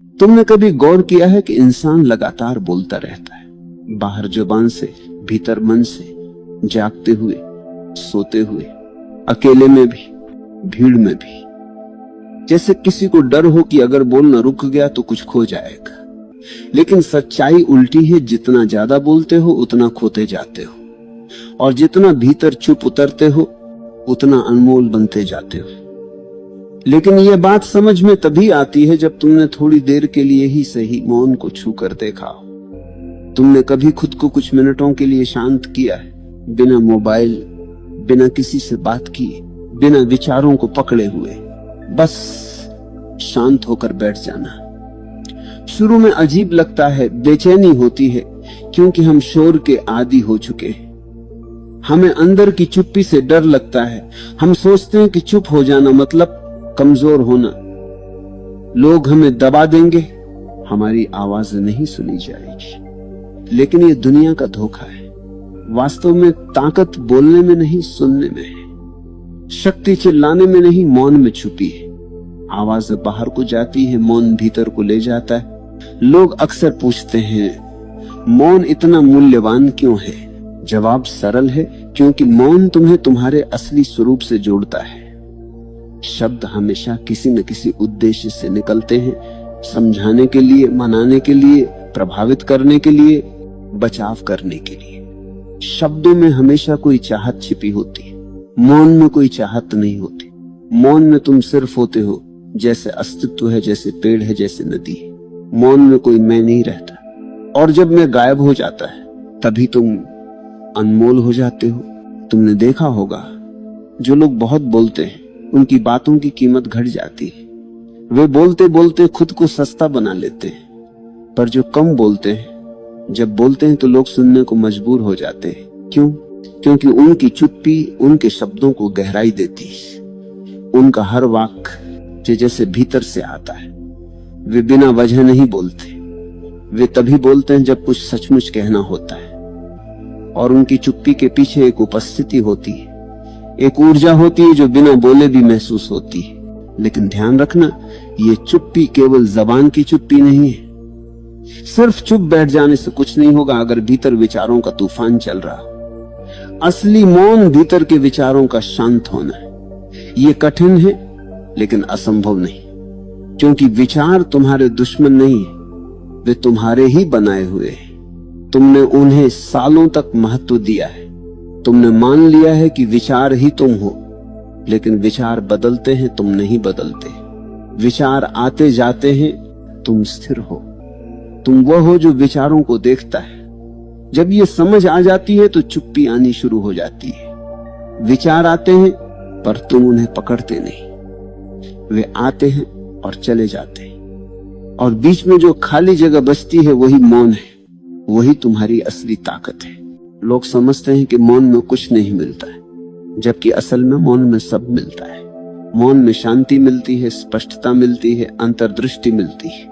तुमने कभी गौर किया है कि इंसान लगातार बोलता रहता है, बाहर जुबान से, भीतर मन से, जागते हुए, सोते हुए, अकेले में भी, भीड़ में भी। जैसे किसी को डर हो कि अगर बोलना रुक गया तो कुछ खो जाएगा। लेकिन सच्चाई उल्टी है, जितना ज्यादा बोलते हो उतना खोते जाते हो, और जितना भीतर चुप उतरते हो उतना अनमोल बनते जाते हो। लेकिन यह बात समझ में तभी आती है जब तुमने थोड़ी देर के लिए ही सही मौन को छू कर देखा हो। तुमने कभी खुद को कुछ मिनटों के लिए शांत किया है, बिना मोबाइल, बिना किसी से बात किए, बिना विचारों को पकड़े हुए, बस शांत होकर बैठ जाना। शुरू में अजीब लगता है, बेचैनी होती है, क्योंकि हम शोर के आदी हो चुके हैं। हमें अंदर की चुप्पी से डर लगता है। हम सोचते हैं कि चुप हो जाना मतलब कमजोर होना, लोग हमें दबा देंगे, हमारी आवाज नहीं सुनी जाएगी। लेकिन ये दुनिया का धोखा है। वास्तव में ताकत बोलने में नहीं, सुनने में है। शक्ति चिल्लाने में नहीं, मौन में छुपी है। आवाज बाहर को जाती है, मौन भीतर को ले जाता है। लोग अक्सर पूछते हैं, मौन इतना मूल्यवान क्यों है? जवाब सरल है, क्योंकि मौन तुम्हें तुम्हारे असली स्वरूप से जोड़ता है। शब्द हमेशा किसी न किसी उद्देश्य से निकलते हैं, समझाने के लिए, मनाने के लिए, प्रभावित करने के लिए, बचाव करने के लिए। शब्दों में हमेशा कोई चाहत छिपी होती है, मौन में कोई चाहत नहीं होती। मौन में तुम सिर्फ होते हो, जैसे अस्तित्व है, जैसे पेड़ है, जैसे नदी है। मौन में कोई मैं नहीं रहता, और जब मैं गायब हो जाता है तभी तुम अनमोल हो जाते हो। तुमने देखा होगा, जो लोग बहुत बोलते हैं उनकी बातों की कीमत घट जाती है। वे बोलते बोलते खुद को सस्ता बना लेते हैं। पर जो कम बोलते हैं, जब बोलते हैं तो लोग सुनने को मजबूर हो जाते हैं। क्यों? क्योंकि उनकी चुप्पी उनके शब्दों को गहराई देती है। उनका हर वाक्य जैसे भीतर से आता है। वे बिना वजह नहीं बोलते, वे तभी बोलते हैं जब कुछ सचमुच कहना होता है। और उनकी चुप्पी के पीछे एक उपस्थिति होती है, एक ऊर्जा होती है जो बिना बोले भी महसूस होती है। लेकिन ध्यान रखना, ये चुप्पी केवल जबान की चुप्पी नहीं है। सिर्फ चुप बैठ जाने से कुछ नहीं होगा अगर भीतर विचारों का तूफान चल रहा। असली मौन भीतर के विचारों का शांत होना है। ये कठिन है लेकिन असंभव नहीं, क्योंकि विचार तुम्हारे दुश्मन नहीं है, वे तुम्हारे ही बनाए हुए हैं। तुमने उन्हें सालों तक महत्व दिया है। तुमने मान लिया है कि विचार ही तुम हो, लेकिन विचार बदलते हैं, तुम नहीं बदलते। विचार आते जाते हैं, तुम स्थिर हो। तुम वह हो जो विचारों को देखता है। जब ये समझ आ जाती है तो चुप्पी आनी शुरू हो जाती है। विचार आते हैं पर तुम उन्हें पकड़ते नहीं। वे आते हैं और चले जाते हैं, और बीच में जो खाली जगह बचती है वही मौन है। वही तुम्हारी असली ताकत है। लोग समझते हैं कि मौन में कुछ नहीं मिलता है, जबकि असल में मौन में सब मिलता है। मौन में शांति मिलती है, स्पष्टता मिलती है, अंतर्दृष्टि मिलती है।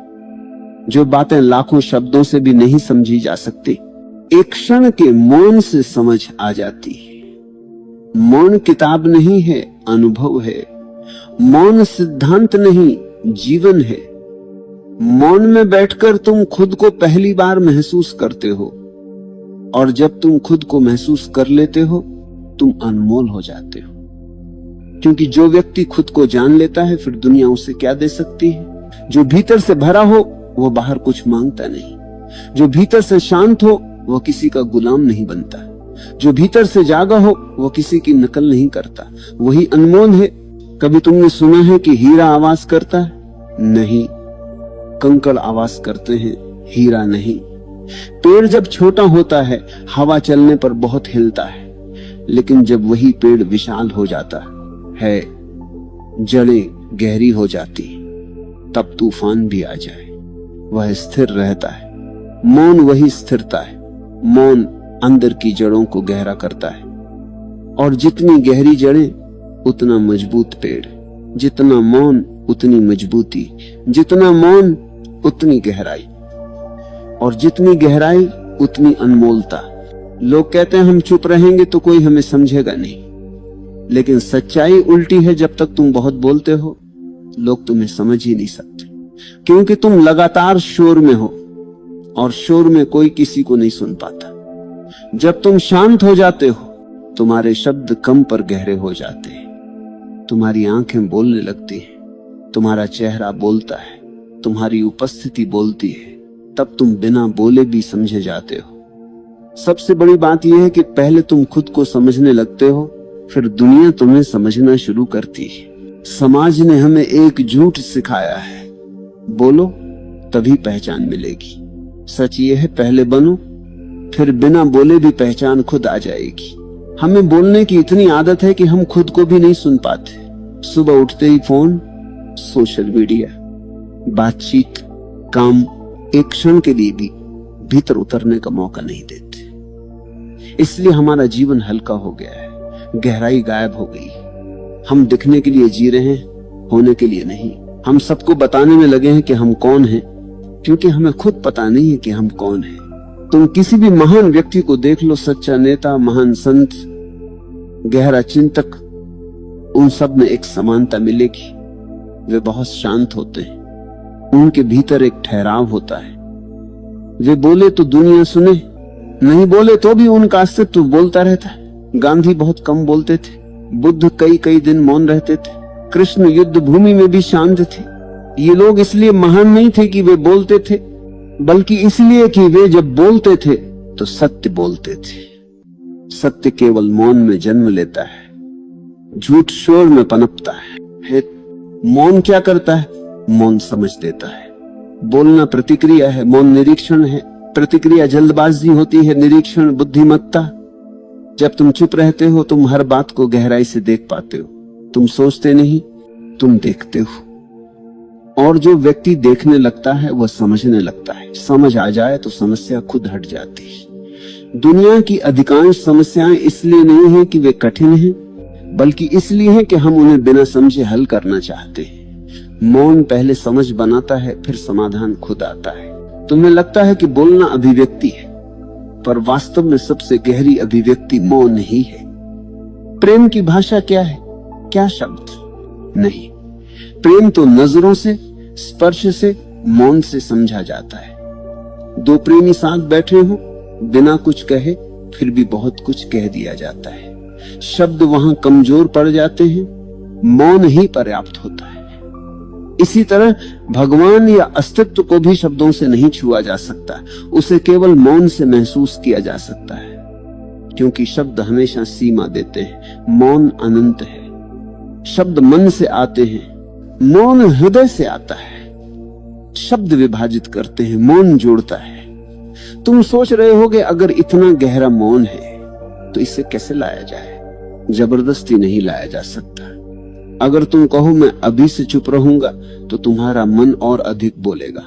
जो बातें लाखों शब्दों से भी नहीं समझी जा सकती, एक क्षण के मौन से समझ आ जाती है। मौन किताब नहीं है, अनुभव है। मौन सिद्धांत नहीं, जीवन है। मौन में बैठकर तुम खुद को पहली बार महसूस करते हो, और जब तुम खुद को महसूस कर लेते हो तुम अनमोल हो जाते हो। क्योंकि जो व्यक्ति खुद को जान लेता है, फिर दुनिया उसे क्या दे सकती है। जो भीतर से भरा हो वो बाहर कुछ मांगता नहीं। जो भीतर से शांत हो वो किसी का गुलाम नहीं बनता। जो भीतर से जागा हो वो किसी की नकल नहीं करता। वही अनमोल है। कभी तुमने सुना है कि हीरा आवाज करता है? नहीं, कंकड़ आवाज करते हैं, हीरा नहीं। पेड़ जब छोटा होता है हवा चलने पर बहुत हिलता है, लेकिन जब वही पेड़ विशाल हो जाता है, जड़ें गहरी हो जाती, तब तूफान भी आ जाए, वह स्थिर रहता है। मौन वही स्थिरता है। मौन अंदर की जड़ों को गहरा करता है, और जितनी गहरी जड़ें उतना मजबूत पेड़। जितना मौन उतनी मजबूती, जितना मौन उतनी गहराई, और जितनी गहराई उतनी अनमोलता। लोग कहते हैं हम चुप रहेंगे तो कोई हमें समझेगा नहीं, लेकिन सच्चाई उल्टी है। जब तक तुम बहुत बोलते हो लोग तुम्हें समझ ही नहीं सकते। क्योंकि तुम लगातार शोर में हो और शोर में कोई किसी को नहीं सुन पाता। जब तुम शांत हो जाते हो, तुम्हारे शब्द कम पर गहरे हो जाते हैं, तुम्हारी आंखें बोलने लगती हैं, तुम्हारा चेहरा बोलता है, तुम्हारी उपस्थिति बोलती है, तब तुम बिना बोले भी समझे जाते हो। सबसे बड़ी बात यह है कि पहले तुम खुद को समझने लगते हो, फिर दुनिया तुम्हें समझना शुरू करती है। समाज ने हमें एक झूठ सिखाया है, बोलो तभी पहचान मिलेगी। सच ये है, पहले बनो, फिर बिना बोले भी पहचान खुद आ जाएगी। हमें बोलने की इतनी आदत है कि हम खुद को भी नहीं सुन पाते। सुबह उठते ही फोन, सोशल मीडिया, बातचीत, काम, एक क्षण के लिए भी भीतर उतरने का मौका नहीं देते। इसलिए हमारा जीवन हल्का हो गया है, गहराई गायब हो गई। हम दिखने के लिए जी रहे हैं, होने के लिए नहीं। हम सबको बताने में लगे हैं कि हम कौन हैं, क्योंकि हमें खुद पता नहीं है कि हम कौन हैं। तुम किसी भी महान व्यक्ति को देख लो, सच्चा नेता, महान संत, गहरा चिंतक, उन सब में एक समानता मिलेगी। वे बहुत शांत होते हैं, उनके भीतर एक ठहराव होता है। वे बोले तो दुनिया सुने, नहीं बोले तो भी उनका अस्तित्व बोलता रहता है। गांधी बहुत कम बोलते थे, बुद्ध कई कई दिन मौन रहते थे, कृष्ण युद्ध भूमि में भी शांत थे। ये लोग इसलिए महान नहीं थे कि वे बोलते थे, बल्कि इसलिए कि वे जब बोलते थे तो सत्य बोलते थे। सत्य केवल मौन में जन्म लेता है, झूठ शोर में पनपता है। मौन क्या करता है? मौन समझ देता है। बोलना प्रतिक्रिया है, मौन निरीक्षण है। प्रतिक्रिया जल्दबाजी होती है, निरीक्षण बुद्धिमत्ता। जब तुम चुप रहते हो, तुम हर बात को गहराई से देख पाते हो। तुम सोचते नहीं, तुम देखते हो। और जो व्यक्ति देखने लगता है वह समझने लगता है। समझ आ जाए तो समस्या खुद हट जाती है। दुनिया की अधिकांश समस्याएं इसलिए नहीं है कि वे कठिन हैं, बल्कि इसलिए है कि हम उन्हें बिना समझे हल करना चाहते हैं। मौन पहले समझ बनाता है, फिर समाधान खुद आता है। तुम्हें लगता है कि बोलना अभिव्यक्ति है, पर वास्तव में सबसे गहरी अभिव्यक्ति मौन ही है। प्रेम की भाषा क्या है? क्या शब्द? नहीं, प्रेम तो नजरों से, स्पर्श से, मौन से समझा जाता है। दो प्रेमी साथ बैठे हो, बिना कुछ कहे फिर भी बहुत कुछ कह दिया जाता है। शब्द वहां कमजोर पड़ जाते हैं, मौन ही पर्याप्त होता है। इसी तरह भगवान या अस्तित्व को भी शब्दों से नहीं छुआ जा सकता, उसे केवल मौन से महसूस किया जा सकता है, क्योंकि शब्द हमेशा सीमा देते हैं, मौन अनंत है। शब्द मन से आते हैं, मौन हृदय से आता है। शब्द विभाजित करते हैं, मौन जोड़ता है। तुम सोच रहे होगे अगर इतना गहरा मौन है तो इसे कैसे लाया जाए? जबरदस्ती नहीं लाया जा सकता। अगर तुम कहो मैं अभी से चुप रहूंगा तो तुम्हारा मन और अधिक बोलेगा।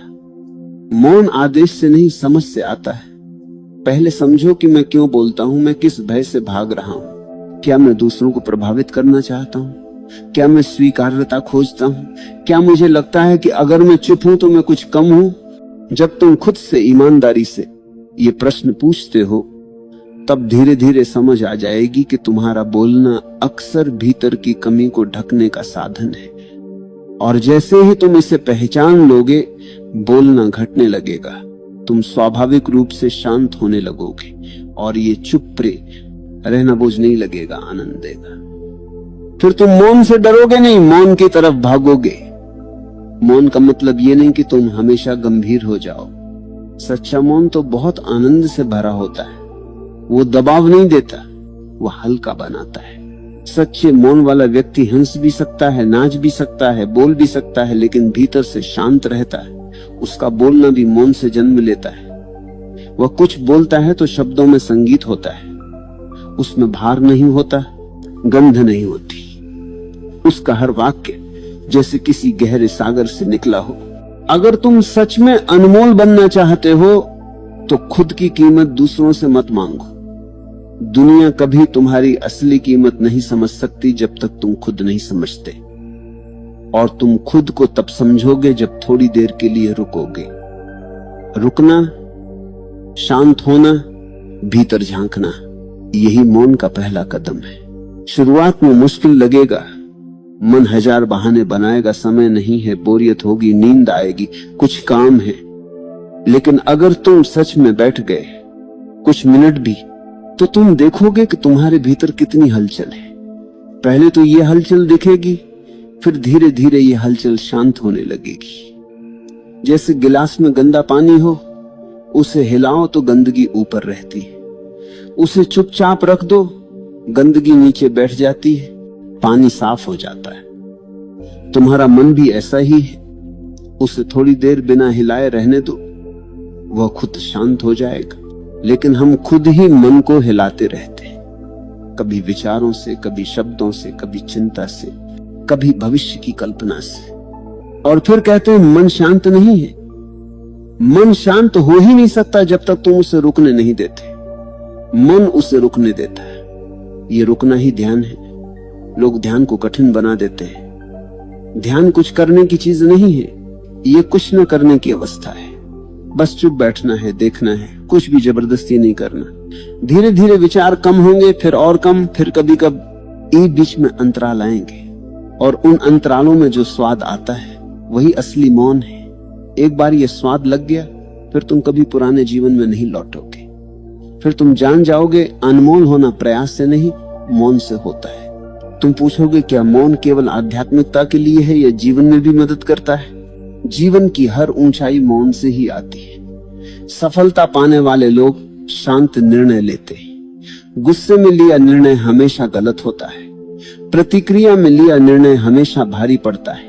मौन आदेश से नहीं, समझ से आता है। पहले समझो कि मैं क्यों बोलता हूं, मैं किस भय से भाग रहा हूं। क्या मैं दूसरों को प्रभावित करना चाहता हूं? क्या मैं स्वीकार्यता खोजता हूं? क्या मुझे लगता है कि अगर मैं चुप हूं तो मैं कुछ कम हूं? जब तुम खुद से ईमानदारी से ये प्रश्न पूछते हो, तब धीरे धीरे समझ आ जाएगी कि तुम्हारा बोलना अक्सर भीतर की कमी को ढकने का साधन है। और जैसे ही तुम इसे पहचान लोगे, बोलना घटने लगेगा। तुम स्वाभाविक रूप से शांत होने लगोगे और ये चुप रहना बोझ नहीं लगेगा, आनंद देगा। फिर तुम मौन से डरोगे नहीं, मौन की तरफ भागोगे। मौन का मतलब ये नहीं कि तुम हमेशा गंभीर हो जाओ। सच्चा मौन तो बहुत आनंद से भरा होता है। वो दबाव नहीं देता, वो हल्का बनाता है। सच्चे मौन वाला व्यक्ति हंस भी सकता है, नाच भी सकता है, बोल भी सकता है, लेकिन भीतर से शांत रहता है। उसका बोलना भी मौन से जन्म लेता है। वह कुछ बोलता है तो शब्दों में संगीत होता है, उसमें भार नहीं होता, गंध नहीं होती। उसका हर वाक्य जैसे किसी गहरे सागर से निकला हो। अगर तुम सच में अनमोल बनना चाहते हो तो खुद की कीमत दूसरों से मत मांगो। दुनिया कभी तुम्हारी असली कीमत नहीं समझ सकती जब तक तुम खुद नहीं समझते। और तुम खुद को तब समझोगे जब थोड़ी देर के लिए रुकोगे। रुकना, शांत होना, भीतर झांकना, यही मौन का पहला कदम है। शुरुआत में मुश्किल लगेगा, मन हजार बहाने बनाएगा, समय नहीं है, बोरियत होगी, नींद आएगी, कुछ काम है। लेकिन अगर तुम सच में बैठ गए कुछ मिनट भी, तो तुम देखोगे कि तुम्हारे भीतर कितनी हलचल है। पहले तो ये हलचल दिखेगी, फिर धीरे धीरे ये हलचल शांत होने लगेगी। जैसे गिलास में गंदा पानी हो, उसे हिलाओ तो गंदगी ऊपर रहती है, उसे चुपचाप रख दो, गंदगी नीचे बैठ जाती है, पानी साफ हो जाता है। तुम्हारा मन भी ऐसा ही है, उसे थोड़ी देर बिना हिलाए रहने दो, वह खुद शांत हो जाएगा। लेकिन हम खुद ही मन को हिलाते रहते हैं, कभी विचारों से, कभी शब्दों से, कभी चिंता से, कभी भविष्य की कल्पना से, और फिर कहते हैं मन शांत नहीं है। मन शांत हो ही नहीं सकता जब तक तुम उसे रुकने नहीं देते। मन उसे रुकने देता है, ये रुकना ही ध्यान है। लोग ध्यान को कठिन बना देते हैं। ध्यान कुछ करने की चीज नहीं है, ये कुछ न करने की अवस्था है। बस चुप बैठना है, देखना है, कुछ भी जबरदस्ती नहीं करना। धीरे धीरे विचार कम होंगे, फिर और कम, फिर कभी कभी बीच में अंतराल आएंगे, और उन अंतरालों में जो स्वाद आता है वही असली मौन है। एक बार ये स्वाद लग गया, फिर तुम कभी पुराने जीवन में नहीं लौटोगे। फिर तुम जान जाओगे अनमोल होना प्रयास से नहीं, मौन से होता है। तुम पूछोगे क्या मौन केवल आध्यात्मिकता के लिए है या जीवन में भी मदद करता है? जीवन की हर ऊंचाई मौन से ही आती है। सफलता पाने वाले लोग शांत निर्णय लेते हैं। गुस्से में लिया निर्णय हमेशा गलत होता है, प्रतिक्रिया में लिया निर्णय हमेशा भारी पड़ता है।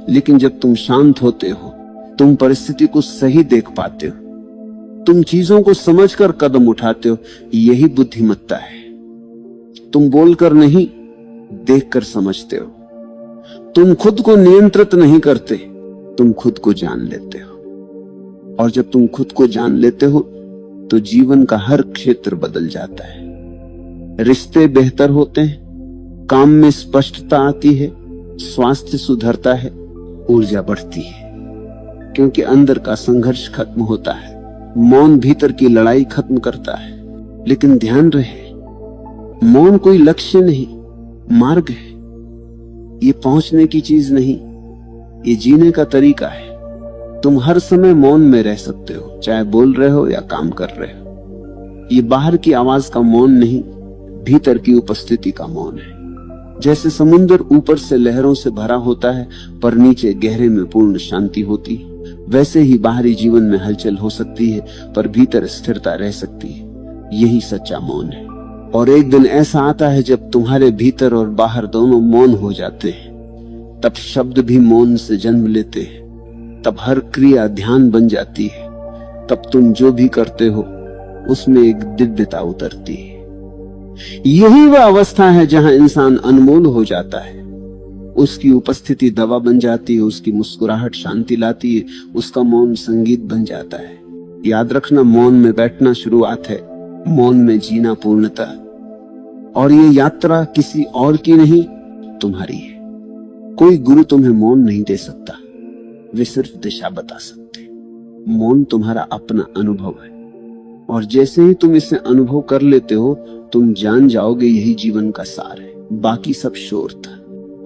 लेकिन जब तुम शांत होते हो, तुम परिस्थिति को सही देख पाते हो, तुम चीजों को समझकर कदम उठाते हो। यही बुद्धिमत्ता है। तुम बोलकर नहीं, देखकर समझते हो। तुम खुद को नियंत्रित नहीं करते, तुम खुद को जान लेते हो। और जब तुम खुद को जान लेते हो तो जीवन का हर क्षेत्र बदल जाता है। रिश्ते बेहतर होते हैं, काम में स्पष्टता आती है, स्वास्थ्य सुधरता है, ऊर्जा बढ़ती है, क्योंकि अंदर का संघर्ष खत्म होता है। मौन भीतर की लड़ाई खत्म करता है। लेकिन ध्यान रहे, मौन कोई लक्ष्य नहीं, मार्ग है। ये पहुंचने की चीज नहीं, ये जीने का तरीका है। तुम हर समय मौन में रह सकते हो, चाहे बोल रहे हो या काम कर रहे हो। ये बाहर की आवाज का मौन नहीं, भीतर की उपस्थिति का मौन है। जैसे समुद्र ऊपर से लहरों से भरा होता है पर नीचे गहरे में पूर्ण शांति होती है, वैसे ही बाहरी जीवन में हलचल हो सकती है पर भीतर स्थिरता रह सकती है। यही सच्चा मौन है। और एक दिन ऐसा आता है जब तुम्हारे भीतर और बाहर दोनों मौन हो जाते हैं। तब शब्द भी मौन से जन्म लेते हैं, तब हर क्रिया ध्यान बन जाती है, तब तुम जो भी करते हो उसमें एक दिव्यता उतरती है। यही वह अवस्था है जहां इंसान अनमोल हो जाता है। उसकी उपस्थिति दवा बन जाती है, उसकी मुस्कुराहट शांति लाती है, उसका मौन संगीत बन जाता है। याद रखना, मौन में बैठना शुरुआत है, मौन में जीना पूर्णता। और ये यात्रा किसी और की नहीं, तुम्हारी है। कोई गुरु तुम्हें मौन नहीं दे सकता, वे सिर्फ दिशा बता सकते। मौन तुम्हारा अपना अनुभव है, और जैसे ही तुम इसे अनुभव कर लेते हो तुम जान जाओगे यही जीवन का सार है, बाकी सब शोर था।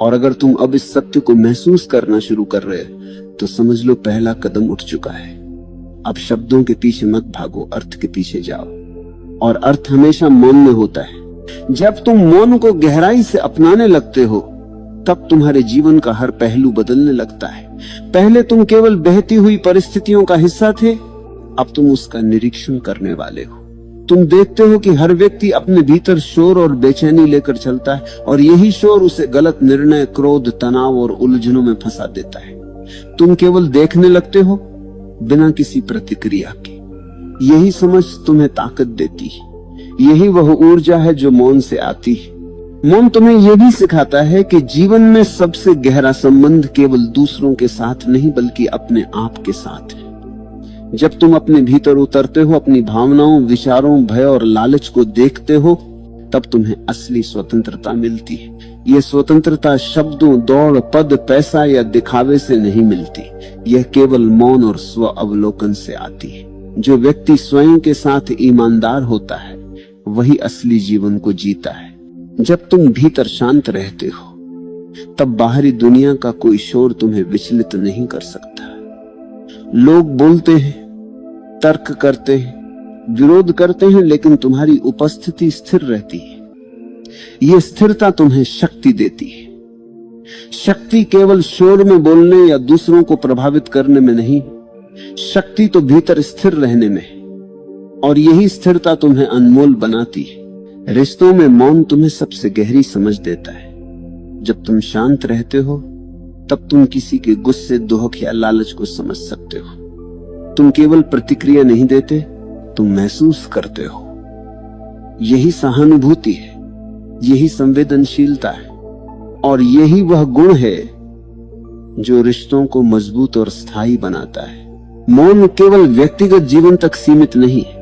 और अगर तुम अब इस सत्य को महसूस करना शुरू कर रहे हो तो समझ लो पहला कदम उठ चुका है। अब शब्दों के पीछे मत भागो, अर्थ के पीछे जाओ। और अर्थ हमेशा मौन में होता है। जब तुम मौन को गहराई से अपनाने लगते हो तब तुम्हारे जीवन का हर पहलू बदलने लगता है। पहले तुम केवल बहती हुई परिस्थितियों का हिस्सा थे, अब तुम उसका निरीक्षण करने वाले हो। तुम देखते हो कि हर व्यक्ति अपने भीतर शोर और बेचैनी लेकर चलता है, और यही शोर उसे गलत निर्णय, क्रोध, तनाव और उलझनों में फंसा देता है। तुम केवल देखने लगते हो बिना किसी प्रतिक्रिया के। यही समझ तुम्हें ताकत देती है। यही वह ऊर्जा है जो मौन से आती है। मौन तुम्हें यह भी सिखाता है कि जीवन में सबसे गहरा संबंध केवल दूसरों के साथ नहीं बल्कि अपने आप के साथ है। जब तुम अपने भीतर उतरते हो, अपनी भावनाओं, विचारों, भय और लालच को देखते हो, तब तुम्हें असली स्वतंत्रता मिलती है। यह स्वतंत्रता शब्दों, दौड़, पद, पैसा या दिखावे से नहीं मिलती। यह केवल मौन और स्व अवलोकन से आती है। जो व्यक्ति स्वयं के साथ ईमानदार होता है वही असली जीवन को जीता है। जब तुम भीतर शांत रहते हो तब बाहरी दुनिया का कोई शोर तुम्हें विचलित नहीं कर सकता। लोग बोलते हैं, तर्क करते हैं, विरोध करते हैं, लेकिन तुम्हारी उपस्थिति स्थिर रहती है। यह स्थिरता तुम्हें शक्ति देती है। शक्ति केवल शोर में बोलने या दूसरों को प्रभावित करने में नहीं, शक्ति तो भीतर स्थिर रहने में है, और यही स्थिरता तुम्हें अनमोल बनाती है। रिश्तों में मौन तुम्हें सबसे गहरी समझ देता है। जब तुम शांत रहते हो तब तुम किसी के गुस्से, दुख या लालच को समझ सकते हो। तुम केवल प्रतिक्रिया नहीं देते, तुम महसूस करते हो। यही सहानुभूति है, यही संवेदनशीलता है, और यही वह गुण है जो रिश्तों को मजबूत और स्थायी बनाता है। मौन केवल व्यक्तिगत जीवन तक सीमित नहीं है,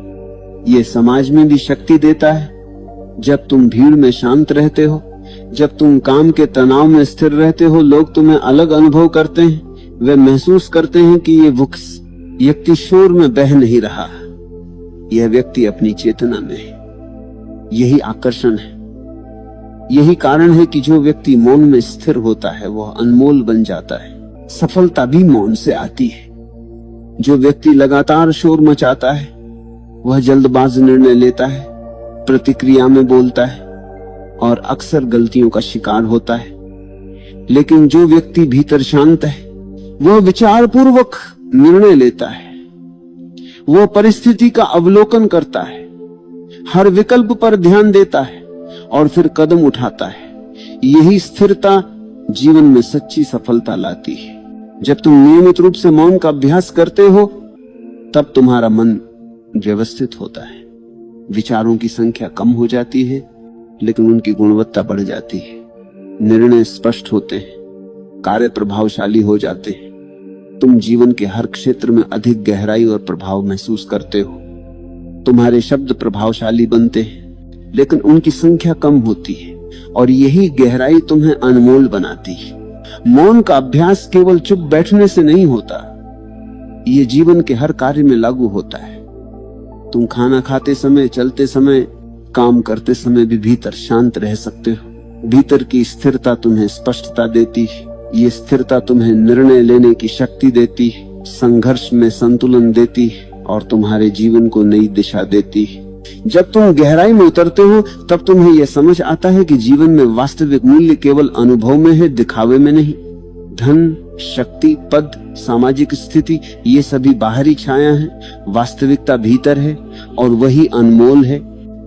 यह समाज में भी शक्ति देता है। जब तुम भीड़ में शांत रहते हो, जब तुम काम के तनाव में स्थिर रहते हो, लोग तुम्हें अलग अनुभव करते हैं। वे महसूस करते हैं कि ये व्यक्ति शोर में बह नहीं रहा, यह व्यक्ति अपनी चेतना में है। यही आकर्षण है, यही कारण है कि जो व्यक्ति मौन में स्थिर होता है वह अनमोल बन जाता है। सफलता भी मौन से आती है। जो व्यक्ति लगातार शोर मचाता है वह जल्दबाज निर्णय लेता है, प्रतिक्रिया में बोलता है और अक्सर गलतियों का शिकार होता है। लेकिन जो व्यक्ति भीतर शांत है वह विचारपूर्वक निर्णय लेता है, वह परिस्थिति का अवलोकन करता है, हर विकल्प पर ध्यान देता है और फिर कदम उठाता है। यही स्थिरता जीवन में सच्ची सफलता लाती है। जब तुम नियमित रूप से मौन का अभ्यास करते हो तब तुम्हारा मन व्यवस्थित होता है। विचारों की संख्या कम हो जाती है, लेकिन उनकी गुणवत्ता बढ़ जाती है। निर्णय स्पष्ट होते हैं, कार्य प्रभावशाली हो जाते हैं। तुम जीवन के हर क्षेत्र में अधिक गहराई और प्रभाव महसूस करते हो। तुम्हारे शब्द प्रभावशाली बनते हैं, लेकिन उनकी संख्या कम होती है, और यही गहराई तुम्हें अनमोल बनाती है। मौन का अभ्यास केवल चुप बैठने से नहीं होता, यह जीवन के हर कार्य में लागू होता है। तुम खाना खाते समय, चलते समय, काम करते समय भी भीतर शांत रह सकते हो। भीतर की स्थिरता तुम्हें स्पष्टता देती है। ये स्थिरता तुम्हें निर्णय लेने की शक्ति देती है, संघर्ष में संतुलन देती है और तुम्हारे जीवन को नई दिशा देती है। जब तुम गहराई में उतरते हो तब तुम्हें यह समझ आता है कि जीवन में वास्तविक मूल्य केवल अनुभव में है, दिखावे में नहीं। धन, शक्ति, पद, सामाजिक स्थिति, ये सभी बाहरी छाया है, वास्तविकता भीतर है और वही अनमोल है।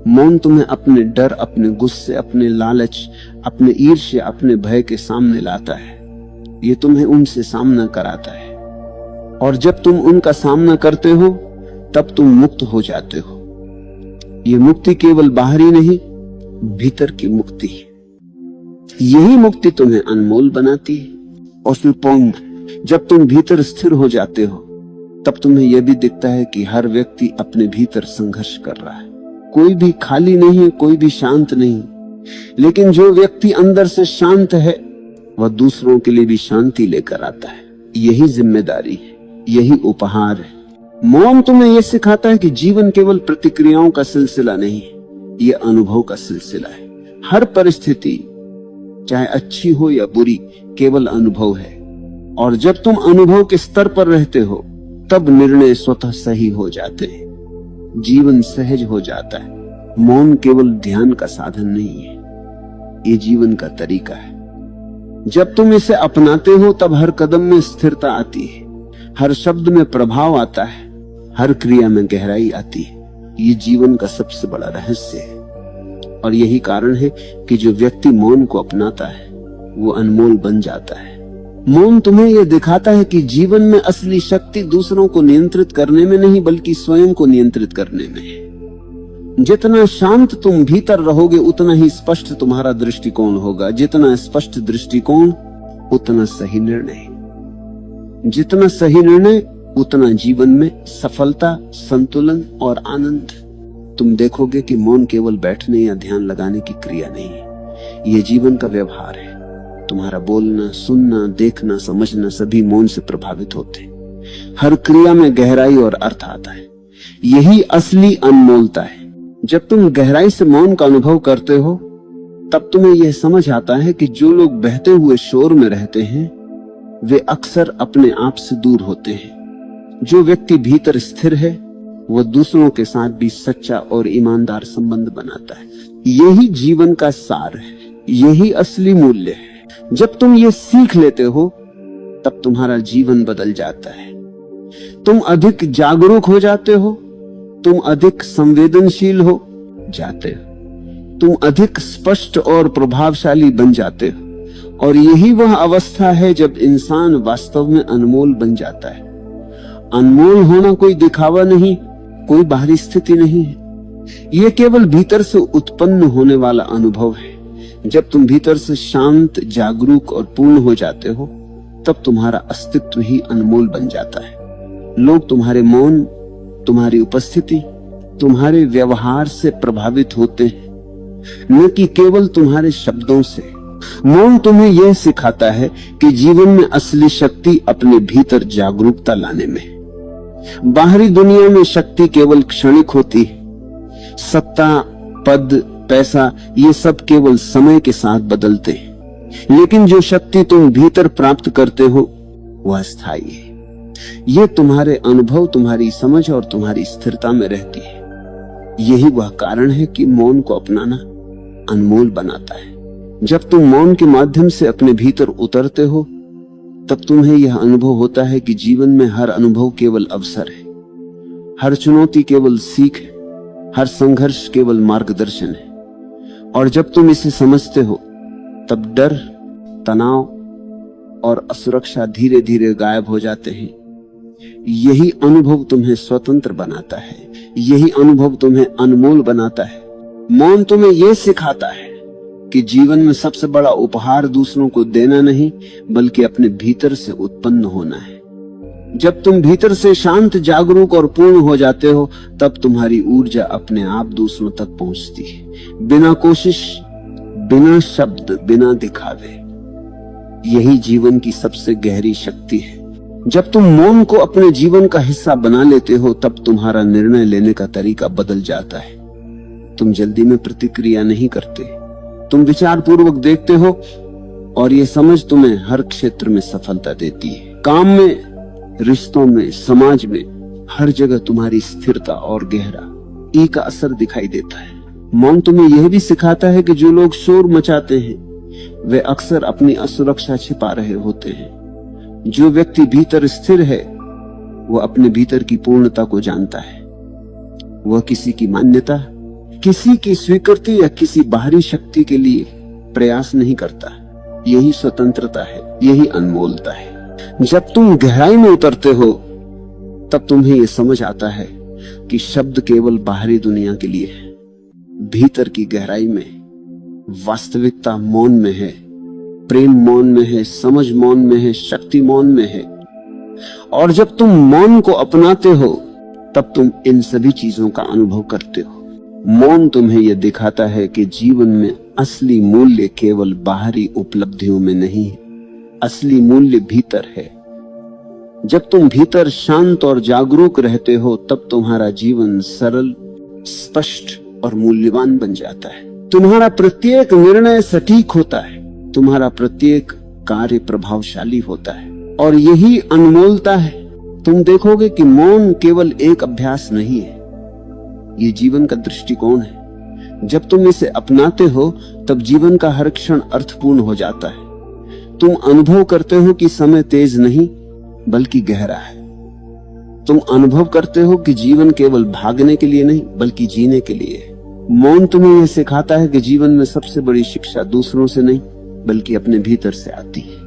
मौन तुम्हें अपने डर, अपने गुस्से, अपने लालच, अपने ईर्ष्या, अपने भय के सामने लाता है। ये तुम्हें उनसे सामना कराता है, और जब तुम उनका सामना करते हो तब तुम मुक्त हो जाते हो। ये मुक्ति केवल बाहरी नहीं, भीतर की मुक्ति है। यही मुक्ति तुम्हें अनमोल बनाती है। और फिर पौंग, जब तुम भीतर स्थिर हो जाते हो तब तुम्हें यह भी दिखता है कि हर व्यक्ति अपने भीतर संघर्ष कर रहा है। कोई भी खाली नहीं है, कोई भी शांत नहीं, लेकिन जो व्यक्ति अंदर से शांत है वह दूसरों के लिए भी शांति लेकर आता है। यही जिम्मेदारी है, यही उपहार है। मौन तुम्हें यह सिखाता है कि जीवन केवल प्रतिक्रियाओं का सिलसिला नहीं है, यह अनुभव का सिलसिला है। हर परिस्थिति, चाहे अच्छी हो या बुरी, केवल अनुभव है, और जब तुम अनुभव के स्तर पर रहते हो तब निर्णय स्वतः सही हो जाते हैं, जीवन सहज हो जाता है। मौन केवल ध्यान का साधन नहीं है, ये जीवन का तरीका है। जब तुम इसे अपनाते हो तब हर कदम में स्थिरता आती है, हर शब्द में प्रभाव आता है, हर क्रिया में गहराई आती है। ये जीवन का सबसे बड़ा रहस्य है, और यही कारण है कि जो व्यक्ति मौन को अपनाता है वो अनमोल बन जाता है। मौन तुम्हें यह दिखाता है कि जीवन में असली शक्ति दूसरों को नियंत्रित करने में नहीं, बल्कि स्वयं को नियंत्रित करने में है। जितना शांत तुम भीतर रहोगे उतना ही स्पष्ट तुम्हारा दृष्टिकोण होगा। जितना स्पष्ट दृष्टिकोण उतना सही निर्णय, जितना सही निर्णय उतना जीवन में सफलता, संतुलन और आनंद। तुम देखोगे कि मौन केवल बैठने या ध्यान लगाने की क्रिया नहीं है, यह जीवन का व्यवहार है। तुम्हारा बोलना, सुनना, देखना, समझना सभी मौन से प्रभावित होते हैं। हर क्रिया में गहराई और अर्थ आता है। यही असली अनमोलता है। जब तुम गहराई से मौन का अनुभव करते हो तब तुम्हें यह समझ आता है कि जो लोग बहते हुए शोर में रहते हैं वे अक्सर अपने आप से दूर होते हैं। जो व्यक्ति भीतर स्थिर है वह दूसरों के साथ भी सच्चा और ईमानदार संबंध बनाता है। यही जीवन का सार है, यही असली मूल्य है। जब तुम ये सीख लेते हो तब तुम्हारा जीवन बदल जाता है। तुम अधिक जागरूक हो जाते हो, तुम अधिक संवेदनशील हो जाते हो, तुम अधिक स्पष्ट और प्रभावशाली बन जाते हो। और यही वह अवस्था है जब इंसान वास्तव में अनमोल बन जाता है। अनमोल होना कोई दिखावा नहीं, कोई बाहरी स्थिति नहीं है, यह केवल भीतर से उत्पन्न होने वाला अनुभव है। जब तुम भीतर से शांत, जागरूक और पूर्ण हो जाते हो तब तुम्हारा अस्तित्व ही अनमोल बन जाता है। लोग तुम्हारे मौन, तुम्हारी उपस्थिति, तुम्हारे व्यवहार से प्रभावित होते हैं, न कि केवल तुम्हारे शब्दों से। मौन तुम्हें यह सिखाता है कि जीवन में असली शक्ति अपने भीतर जागरूकता लाने में। बाहरी दुनिया में शक्ति केवल क्षणिक होती है। सत्ता, पद, पैसा ये सब केवल समय के साथ बदलते हैं, लेकिन जो शक्ति तुम भीतर प्राप्त करते हो वह स्थायी है। यह तुम्हारे अनुभव, तुम्हारी समझ और तुम्हारी स्थिरता में रहती है। यही वह कारण है कि मौन को अपनाना अनमोल बनाता है। जब तुम मौन के माध्यम से अपने भीतर उतरते हो तब तुम्हें यह अनुभव होता है कि जीवन में हर अनुभव केवल अवसर है, हर चुनौती केवल सीख है, हर संघर्ष केवल मार्गदर्शन है। और जब तुम इसे समझते हो तब डर, तनाव और असुरक्षा धीरे धीरे गायब हो जाते हैं। यही अनुभव तुम्हें स्वतंत्र बनाता है, यही अनुभव तुम्हें अनमोल बनाता है। मौन तुम्हें यह सिखाता है कि जीवन में सबसे बड़ा उपहार दूसरों को देना नहीं बल्कि अपने भीतर से उत्पन्न होना है। जब तुम भीतर से शांत, जागरूक और पूर्ण हो जाते हो तब तुम्हारी ऊर्जा अपने आप दूसरों तक पहुंचती है, बिना कोशिश, बिना शब्द, बिना दिखावे। यही जीवन की सबसे गहरी शक्ति है। जब तुम मौन को अपने जीवन का हिस्सा बना लेते हो तब तुम्हारा निर्णय लेने का तरीका बदल जाता है। तुम जल्दी में प्रतिक्रिया नहीं करते, तुम विचार पूर्वक देखते हो और यह समझ तुम्हें हर क्षेत्र में सफलता देती है। काम में, रिश्तों में, समाज में, हर जगह तुम्हारी स्थिरता और गहरा का असर दिखाई देता है। मौन तुम्हें यह भी सिखाता है कि जो लोग शोर मचाते हैं वे अक्सर अपनी असुरक्षा छिपा रहे होते हैं। जो व्यक्ति भीतर स्थिर है वह अपने भीतर की पूर्णता को जानता है। वह किसी की मान्यता, किसी की स्वीकृति या किसी बाहरी शक्ति के लिए प्रयास नहीं करता। यही स्वतंत्रता है, यही अनमोलता है। जब तुम गहराई में उतरते हो तब तुम्हें यह समझ आता है कि शब्द केवल बाहरी दुनिया के लिए है। भीतर की गहराई में वास्तविकता मौन में है, प्रेम मौन में है, समझ मौन में है, शक्ति मौन में है। और जब तुम मौन को अपनाते हो तब तुम इन सभी चीजों का अनुभव करते हो। मौन तुम्हें यह दिखाता है कि जीवन में असली मूल्य केवल बाहरी उपलब्धियों में नहीं है, असली मूल्य भीतर है। जब तुम भीतर शांत और जागरूक रहते हो तब तुम्हारा जीवन सरल, स्पष्ट और मूल्यवान बन जाता है। तुम्हारा प्रत्येक निर्णय सटीक होता है, तुम्हारा प्रत्येक कार्य प्रभावशाली होता है। और यही अनमोलता है। तुम देखोगे कि मौन केवल एक अभ्यास नहीं है, ये जीवन का दृष्टिकोण है। जब तुम इसे अपनाते हो तब जीवन का हर क्षण अर्थपूर्ण हो जाता है। तुम अनुभव करते हो कि समय तेज नहीं बल्कि गहरा है। तुम अनुभव करते हो कि जीवन केवल भागने के लिए नहीं बल्कि जीने के लिए है। मौन तुम्हें यह सिखाता है कि जीवन में सबसे बड़ी शिक्षा दूसरों से नहीं बल्कि अपने भीतर से आती है।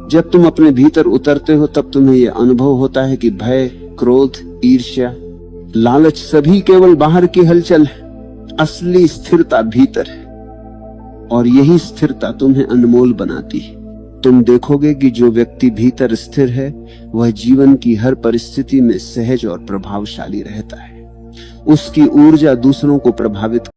जब तुम अपने भीतर उतरते हो तब तुम्हें यह अनुभव होता है कि भय, क्रोध, ईर्ष्या, लालच सभी केवल बाहर की हलचल है। असली स्थिरता भीतर है और यही स्थिरता तुम्हें अनमोल बनाती है। तुम देखोगे कि जो व्यक्ति भीतर स्थिर है वह जीवन की हर परिस्थिति में सहज और प्रभावशाली रहता है। उसकी ऊर्जा दूसरों को प्रभावित